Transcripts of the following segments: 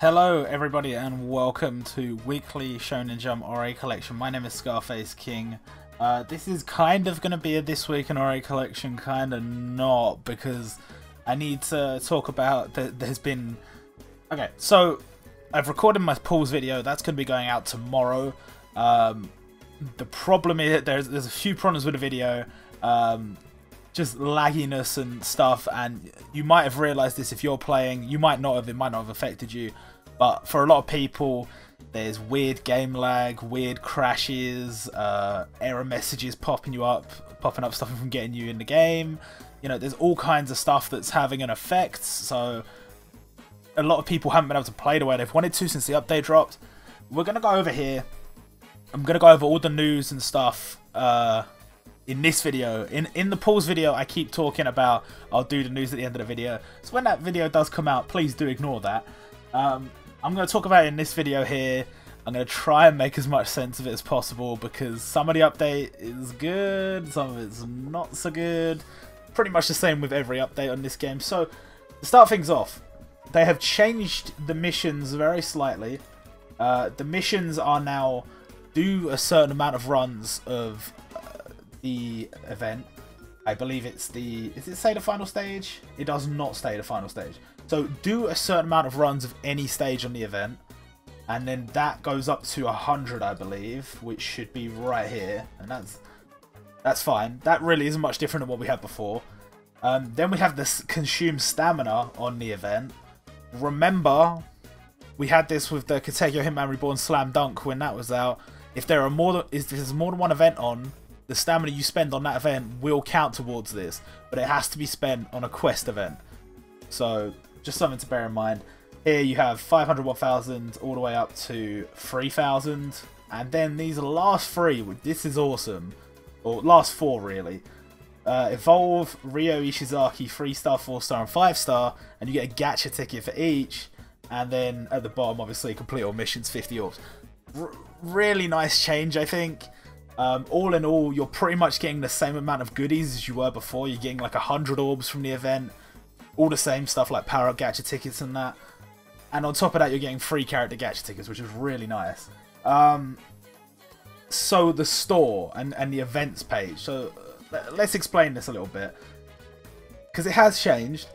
Hello everybody and welcome to weekly Shonen Jump Ore Collection. My name is Scarface King. This is kind of going to be a This Week in Ore Collection, kind of not, because I need to talk about there's been... Okay, so I've recorded my pulls video, that's going to be going out tomorrow. The problem is there's a few problems with the video, just lagginess and stuff, and you might have realised this if you're playing, you might not have, it might not have affected you, but for a lot of people there's weird game lag, weird crashes, error messages popping up, stopping from getting you in the game. You know, there's all kinds of stuff that's having an effect, so a lot of people haven't been able to play the way they've wanted to since the update dropped. We're going to go over here, I'm going to go over all the news and stuff in this video. In the pulls video I keep talking about I'll do the news at the end of the video, so when that video does come out, please do ignore that. I'm going to talk about it in this video here. I'm going to try and make as much sense of it as possible, because some of the update is good, some of it's not so good. Pretty much the same with every update on this game. So, to start things off, they have changed the missions very slightly. The missions are now do a certain amount of runs of the event. I believe it's the... Does it say the final stage? It does not say the final stage. So do a certain amount of runs of any stage on the event, and then that goes up to 100, I believe, which should be right here, and that's fine. That really isn't much different than what we had before. Then we have this consume stamina on the event. Remember, we had this with the Katekyo Hitman Reborn Slam Dunk when that was out. If there's more than one event on, the stamina you spend on that event will count towards this, but it has to be spent on a quest event. So, just something to bear in mind. Here you have 500, 1000, all the way up to 3000. And then these last three, this is awesome. Or last four, really. Evolve, Ryo Ishizaki, 3-star, 4-star, and 5-star. And you get a gacha ticket for each. And then at the bottom, obviously, complete all missions, 50 orbs. Really nice change, I think. All in all, you're pretty much getting the same amount of goodies as you were before. You're getting like 100 orbs from the event. All the same stuff like power-up gacha tickets and that. And on top of that, you're getting free character gacha tickets, which is really nice. So the store and the events page. So let's explain this a little bit, because it has changed.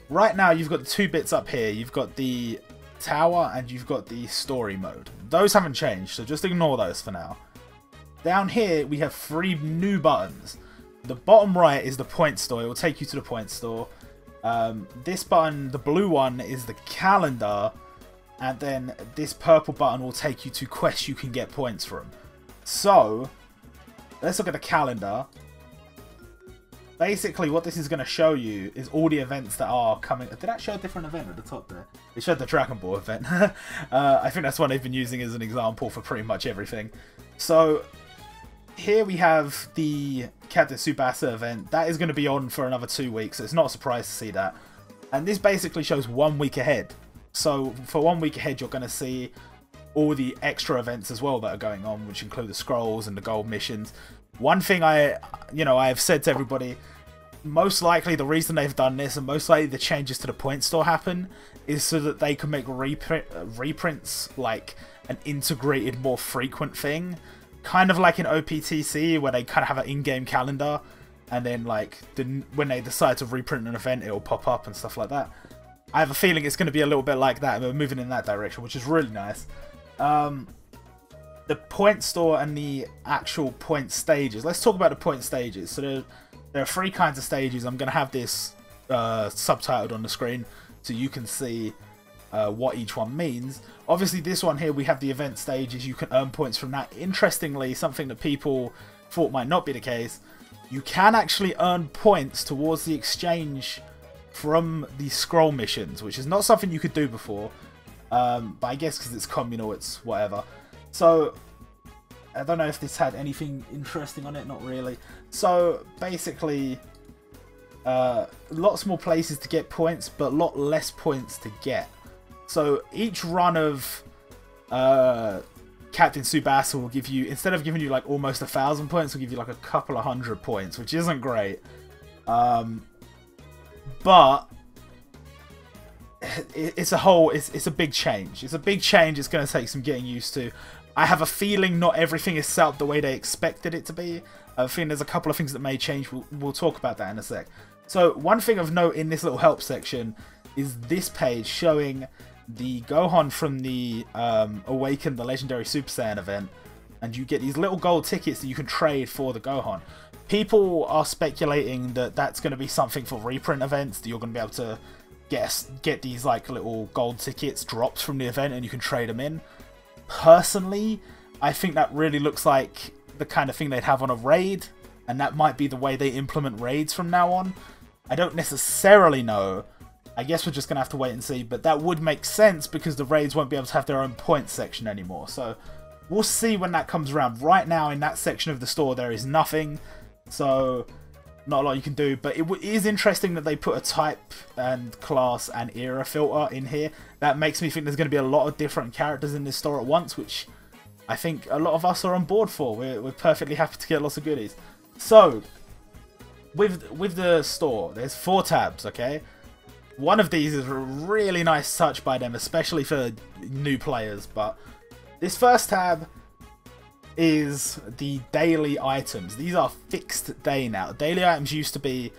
Right now, you've got the two bits up here. You've got the tower and you've got the story mode. Those haven't changed, so just ignore those for now. Down here, we have 3 new buttons. The bottom right is the point store. It will take you to the point store. This button, the blue one, is the calendar, and then this purple button will take you to quests you can get points from. So, let's look at the calendar. Basically, what this is going to show you is all the events that are coming. Did that show a different event at the top there? It showed the Dragon Ball event. I think that's one they've been using as an example for pretty much everything. So, here we have the Captain Tsubasa event. That is going to be on for another 2 weeks, so it's not a surprise to see that. And this basically shows 1 week ahead. So for 1 week ahead, you're going to see all the extra events as well that are going on, which include the scrolls and the gold missions. One thing I have said to everybody, most likely the reason they've done this, and most likely the changes to the point store happen, is so that they can make reprints like an integrated, more frequent thing. Kind of like in OPTC, where they kind of have an in-game calendar, and then like when they decide to reprint an event, it'll pop up and stuff like that. I have a feeling it's going to be a little bit like that, and we're moving in that direction, which is really nice. The point store and the actual point stages. Let's talk about the point stages. So there are 3 kinds of stages. I'm going to have this subtitled on the screen so you can see what each one means. Obviously, this one here, we have the event stages. You can earn points from that. Interestingly, something that people thought might not be the case, you can actually earn points towards the exchange from the scroll missions, which is not something you could do before. But I guess because it's communal, it's whatever. So, I don't know if this had anything interesting on it, not really. So, basically, lots more places to get points, but a lot less points to get. So each run of Captain Tsubasa will give you, instead of giving you like almost 1,000 points, will give you like a couple of 100 points, which isn't great. But it's a big change. It's a big change. It's going to take some getting used to. I have a feeling not everything is set up the way they expected it to be. I think there's a couple of things that may change. We'll talk about that in a sec. So one thing of note in this little help section is this page showing the Gohan from the Awaken the Legendary Super Saiyan event, and you get these little gold tickets that you can trade for the Gohan. People are speculating that that's going to be something for reprint events, that you're going to be able to get these like little gold tickets dropped from the event and you can trade them in. Personally, I think that really looks like the kind of thing they'd have on a raid, and that might be the way they implement raids from now on. I don't necessarily know. I guess we're just going to have to wait and see, but that would make sense because the raids won't be able to have their own points section anymore. So we'll see when that comes around. Right now in that section of the store there is nothing, so not a lot you can do, but it is interesting that they put a type and class and era filter in here. That makes me think there's going to be a lot of different characters in this store at once, which I think a lot of us are on board for. We're perfectly happy to get lots of goodies. So, with the store, there's 4 tabs, okay? One of these is a really nice touch by them, especially for new players, but this first tab is the daily items. These are fixed day now. Daily items used to be,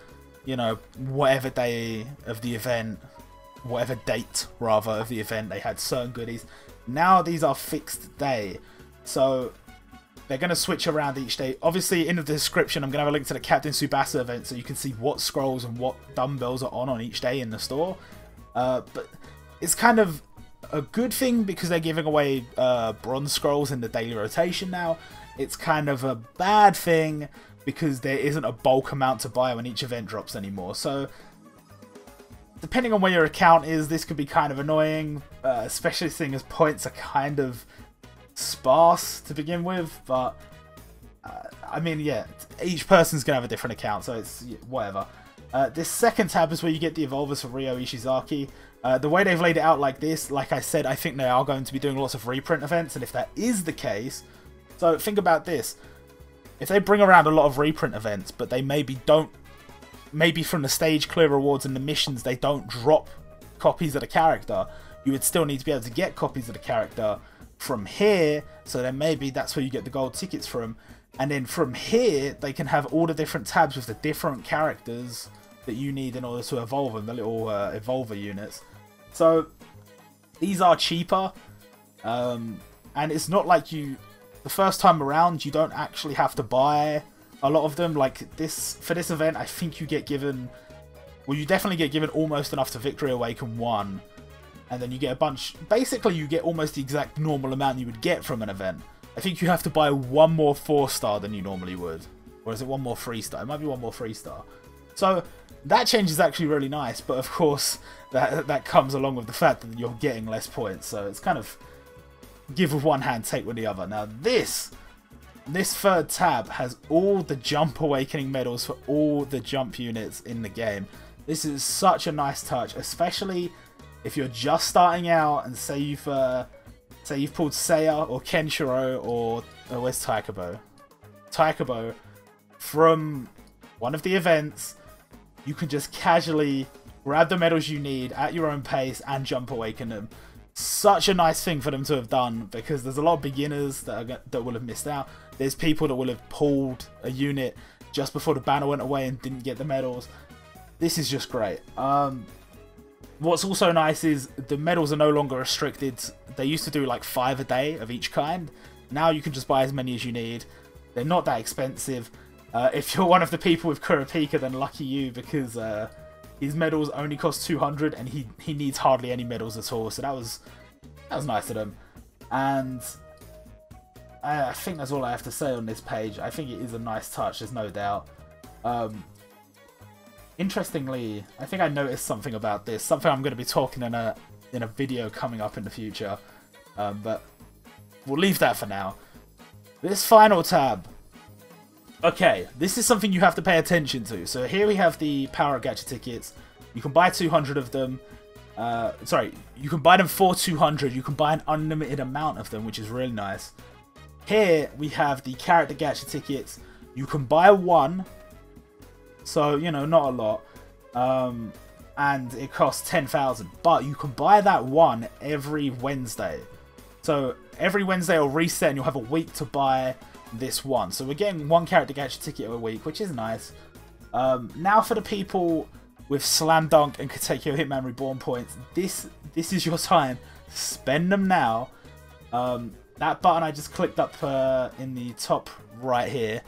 you know, whatever day of the event, whatever date rather of the event, they had certain goodies. Now these are fixed day, so they're going to switch around each day. Obviously in the description I'm going to have a link to the Captain Tsubasa event so you can see what scrolls and what dumbbells are on each day in the store. But it's kind of a good thing because they're giving away bronze scrolls in the daily rotation now. It's kind of a bad thing because there isn't a bulk amount to buy when each event drops anymore. So depending on where your account is, this could be kind of annoying, especially seeing as points are kind of sparse to begin with. But I mean, yeah, each person's gonna have a different account, so it's whatever. This second tab is where you get the evolvers for Ryo Ishizaki. The way they've laid it out like this, like I said, I think they are going to be doing lots of reprint events, and if that is the case, so think about this. If they bring around a lot of reprint events, but they maybe from the stage clear rewards and the missions, they don't drop copies of the character, you would still need to be able to get copies of the character from here, so then maybe that's where you get the gold tickets from. And then from here, they can have all the different tabs with the different characters that you need in order to evolve them, the little evolver units. So these are cheaper, and it's not like the first time around you don't actually have to buy a lot of them. Like this, for this event, I think you get given, well, you definitely get given almost enough to Victory Awaken 1, and then you get a bunch. Basically, you get almost the exact normal amount you would get from an event. I think you have to buy 1 more 4-star than you normally would. Or is it 1 more 3-star? It might be 1 more 3-star. So that change is actually really nice, but of course that comes along with the fact that you're getting less points. So it's kind of give with one hand, take with the other. Now this third tab has all the Jump Awakening medals for all the jump units in the game. This is such a nice touch, especially if you're just starting out and say you've pulled Seiya or Kenshiro or where's Taikubo? Taikubo from one of the events. You can just casually grab the medals you need at your own pace and Jump Awaken them. Such a nice thing for them to have done, because there's a lot of beginners that will have missed out. There's people that will have pulled a unit just before the banner went away and didn't get the medals. This is just great. What's also nice is the medals are no longer restricted. They used to do like 5 a day of each kind. Now you can just buy as many as you need. They're not that expensive. If you're one of the people with Kurapika, then lucky you, because his medals only cost 200 and he needs hardly any medals at all. So that was nice of them. And I think that's all I have to say on this page. I think it is a nice touch, there's no doubt. Interestingly, I think I noticed something about this, something I'm going to be talking in a video coming up in the future, but we'll leave that for now. This final tab. Okay, this is something you have to pay attention to. So here we have the Power Gacha Tickets. You can buy 200 of them. Sorry, you can buy them for 200. You can buy an unlimited amount of them, which is really nice. Here we have the Character Gacha Tickets. You can buy 1. So, you know, not a lot. and it costs 10,000. But you can buy that one every Wednesday. So every Wednesday it'll reset and you'll have a week to buy this one. So we're getting one character gacha ticket a week, which is nice. Now for the people with Slam Dunk and Katekyo Hitman Reborn points, this is your time. Spend them now. That button I just clicked up in the top right here.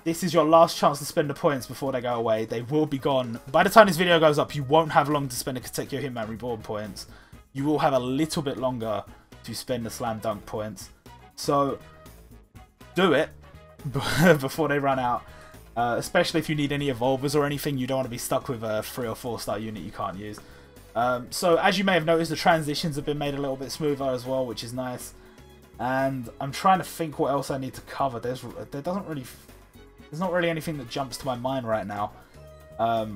This is your last chance to spend the points before they go away. They will be gone. By the time this video goes up, you won't have long to spend the Katekyo Hitman Reborn points. You will have a little bit longer to spend the Slam Dunk points. So, do it before they run out. Especially if you need any evolvers or anything, you don't want to be stuck with a 3 or 4 star unit you can't use. So, as you may have noticed, the transitions have been made a little bit smoother as well, which is nice. And I'm trying to think what else I need to cover. There's not really anything that jumps to my mind right now. But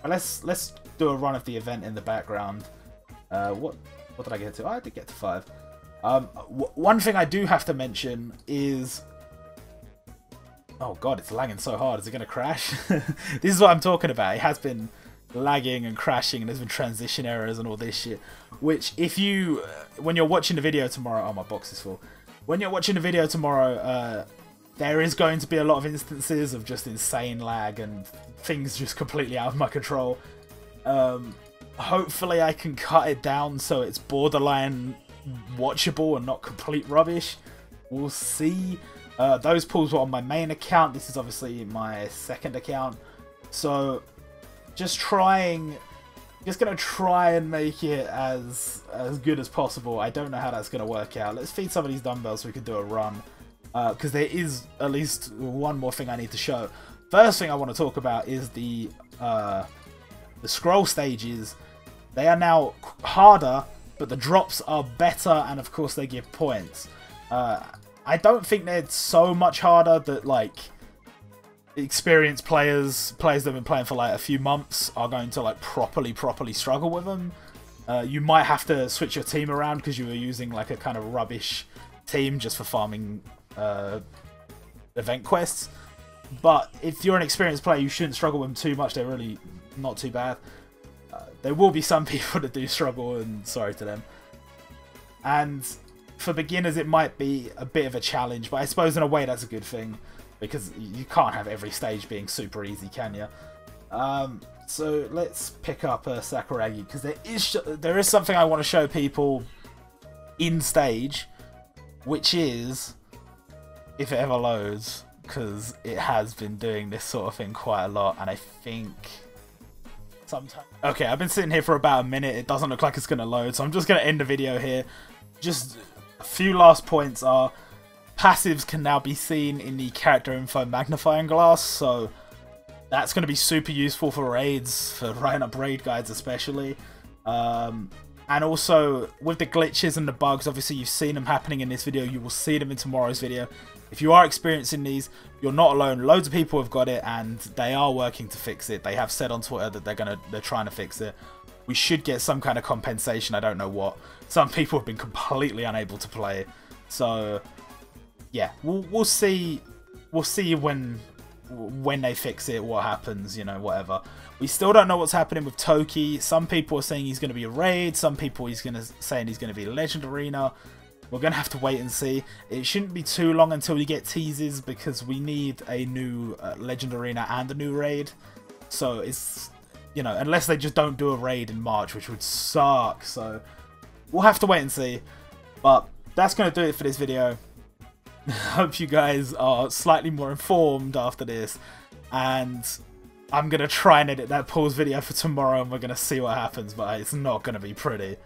let's do a run of the event in the background. What did I get to? Oh, I did get to 5. One thing I do have to mention is... Oh god, it's lagging so hard. Is it going to crash? This is what I'm talking about. It has been lagging and crashing, and there's been transition errors and all this shit. Which, if you... when you're watching the video tomorrow... Oh, my box is full. When you're watching the video tomorrow... there is going to be a lot of instances of just insane lag and things just completely out of my control. Hopefully I can cut it down so it's borderline watchable and not complete rubbish. We'll see. Those pulls were on my main account. This is obviously my second account. So just going to try and make it as good as possible. I don't know how that's going to work out. Let's feed some of these dumbbells so we can do a run. Because there is at least one more thing I need to show. First thing I want to talk about is the scroll stages. They are now harder, but the drops are better, and of course they give points. I don't think they're so much harder that like experienced players that have been playing for like a few months are going to like properly struggle with them. You might have to switch your team around because you were using like a kind of rubbish team just for farming event quests, but if you're an experienced player, you shouldn't struggle with them too much. They're really not too bad. There will be some people that do struggle, and sorry to them. And for beginners, it might be a bit of a challenge, but I suppose in a way that's a good thing, because you can't have every stage being super easy, can you? So let's pick up Sakuragi, because there is something I want to show people in stage, which is, if it ever loads, because it has been doing this sort of thing quite a lot, and I think sometimes... Okay, I've been sitting here for about a minute. It doesn't look like it's going to load, so I'm just going to end the video here. Just a few last points are... passives can now be seen in the character info magnifying glass, so that's going to be super useful for raids, for writing up raid guides especially. And also, with the glitches and the bugs, obviously you've seen them happening in this video, you will see them in tomorrow's video. If you are experiencing these, you're not alone. Loads of people have got it, and they are working to fix it. They have said on Twitter that they're trying to fix it. We should get some kind of compensation, I don't know what. Some people have been completely unable to play it. So, yeah, we'll see. We'll see when they fix it, what happens, you know, whatever. We still don't know what's happening with Toki. Some people are saying he's going to be a raid. Some people saying he's going to be a Legend Arena. We're going to have to wait and see. It shouldn't be too long until we get teases, because we need a new Legend Arena and a new raid. So it's, you know, unless they just don't do a raid in March, which would suck. So we'll have to wait and see. But that's going to do it for this video. Hope you guys are slightly more informed after this, and I'm going to try and edit that pause video for tomorrow, and we're going to see what happens, but it's not going to be pretty.